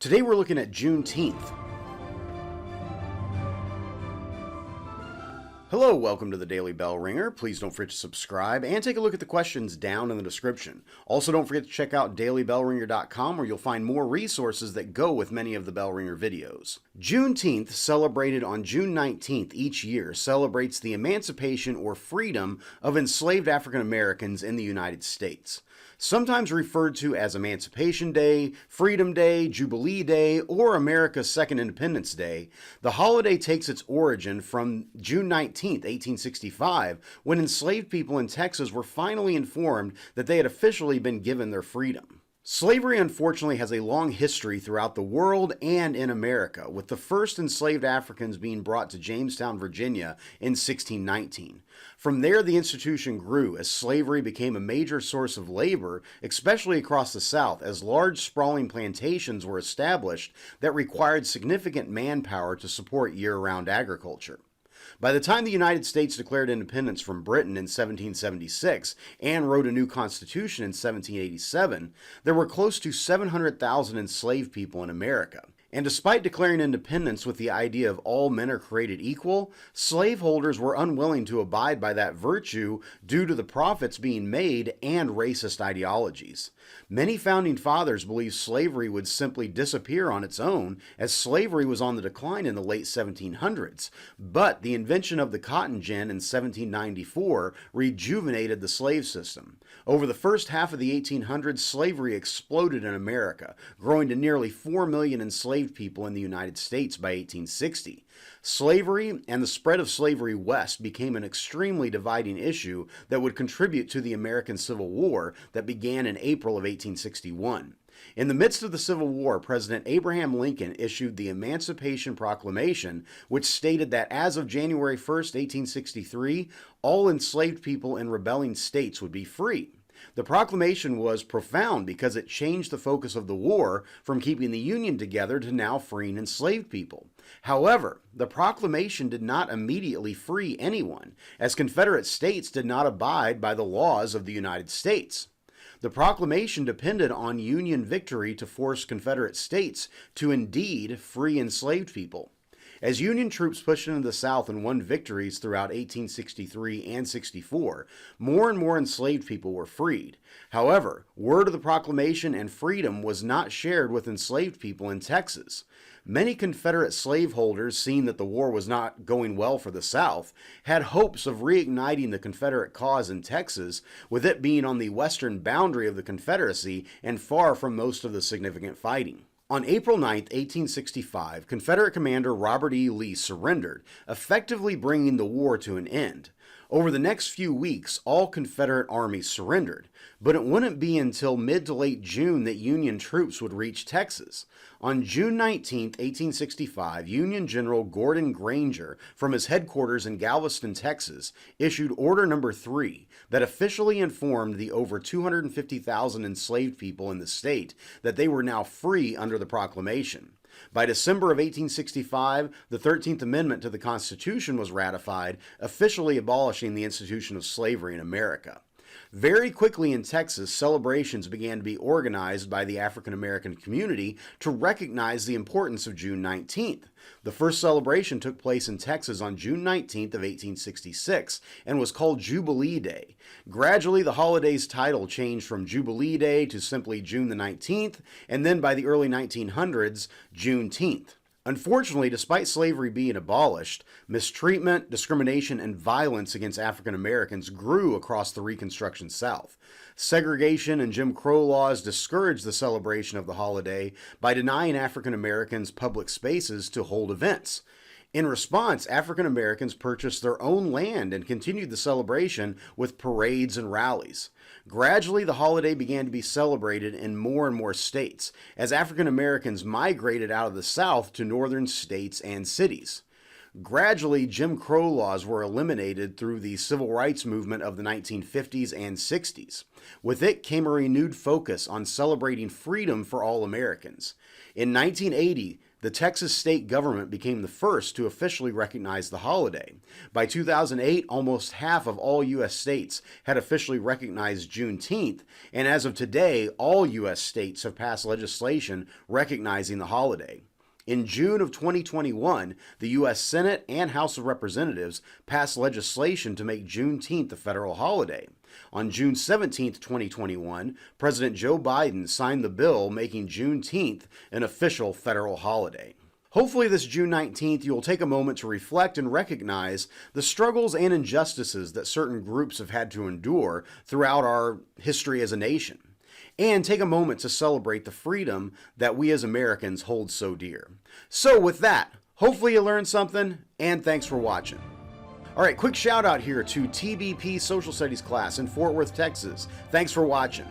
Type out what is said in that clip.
Today we're looking at Juneteenth. Hello, welcome to the Daily Bellringer. Please don't forget to subscribe and take a look at the questions down in the description. Also, don't forget to check out dailybellringer.com where you'll find more resources that go with many of the Bellringer videos. Juneteenth, celebrated on June 19th each year, celebrates the emancipation or freedom of enslaved African Americans in the United States. Sometimes referred to as Emancipation Day, Freedom Day, Jubilee Day, or America's Second Independence Day, the holiday takes its origin from June 19th, 1865, when enslaved people in Texas were finally informed that they had officially been given their freedom. Slavery, unfortunately, has a long history throughout the world and in America, with the first enslaved Africans being brought to Jamestown, Virginia in 1619. From there, the institution grew as slavery became a major source of labor, especially across the South, as large sprawling plantations were established that required significant manpower to support year-round agriculture. By the time the United States declared independence from Britain in 1776 and wrote a new constitution in 1787, there were close to 700,000 enslaved people in America. And despite declaring independence with the idea of all men are created equal, slaveholders were unwilling to abide by that virtue due to the profits being made and racist ideologies. Many founding fathers believed slavery would simply disappear on its own, as slavery was on the decline in the late 1700s. But the invention of the cotton gin in 1794 rejuvenated the slave system. Over the first half of the 1800s, slavery exploded in America, growing to nearly 4 million enslaved people in the United States by 1860. Slavery and the spread of slavery west became an extremely dividing issue that would contribute to the American Civil War that began in April of 1861. In the midst of the Civil War, President Abraham Lincoln issued the Emancipation Proclamation, which stated that as of January 1st, 1863, all enslaved people in rebelling states would be free. The proclamation was profound because it changed the focus of the war from keeping the Union together to now freeing enslaved people. However, the proclamation did not immediately free anyone, as Confederate states did not abide by the laws of the United States. The proclamation depended on Union victory to force Confederate states to indeed free enslaved people. As Union troops pushed into the South and won victories throughout 1863 and 64, more and more enslaved people were freed. However, word of the proclamation and freedom was not shared with enslaved people in Texas. Many Confederate slaveholders, seeing that the war was not going well for the South, had hopes of reigniting the Confederate cause in Texas, with it being on the western boundary of the Confederacy and far from most of the significant fighting. On April 9, 1865, Confederate Commander Robert E. Lee surrendered, effectively bringing the war to an end. Over the next few weeks, all Confederate armies surrendered, but it wouldn't be until mid to late June that Union troops would reach Texas. On June 19, 1865, Union General Gordon Granger, from his headquarters in Galveston, Texas, issued Order No. 3 that officially informed the over 250,000 enslaved people in the state that they were now free under the proclamation. By December of 1865, the 13th Amendment to the Constitution was ratified, officially abolishing the institution of slavery in America. Very quickly in Texas, celebrations began to be organized by the African American community to recognize the importance of June 19th. The first celebration took place in Texas on June 19th of 1866 and was called Jubilee Day. Gradually, the holiday's title changed from Jubilee Day to simply June the 19th, and then by the early 1900s, Juneteenth. Unfortunately, despite slavery being abolished, mistreatment, discrimination, and violence against African Americans grew across the Reconstruction South. Segregation and Jim Crow laws discouraged the celebration of the holiday by denying African Americans public spaces to hold events. In response, African Americans purchased their own land and continued the celebration with parades and rallies. Gradually, the holiday began to be celebrated in more and more states as African Americans migrated out of the South to northern states and cities. Gradually, Jim Crow laws were eliminated through the civil rights movement of the 1950s and 60s. With it came a renewed focus on celebrating freedom for all Americans. In 1980, the Texas state government became the first to officially recognize the holiday. By 2008, almost half of all U.S. states had officially recognized Juneteenth, and as of today, all U.S. states have passed legislation recognizing the holiday. In June of 2021, the U.S. Senate and House of Representatives passed legislation to make Juneteenth a federal holiday. On June 17, 2021, President Joe Biden signed the bill making Juneteenth an official federal holiday. Hopefully this June 19th, you will take a moment to reflect and recognize the struggles and injustices that certain groups have had to endure throughout our history as a nation, and take a moment to celebrate the freedom that we as Americans hold so dear. So with that, hopefully you learned something, and thanks for watching. Alright, quick shout out here to TBP Social Studies class in Fort Worth, Texas. Thanks for watching.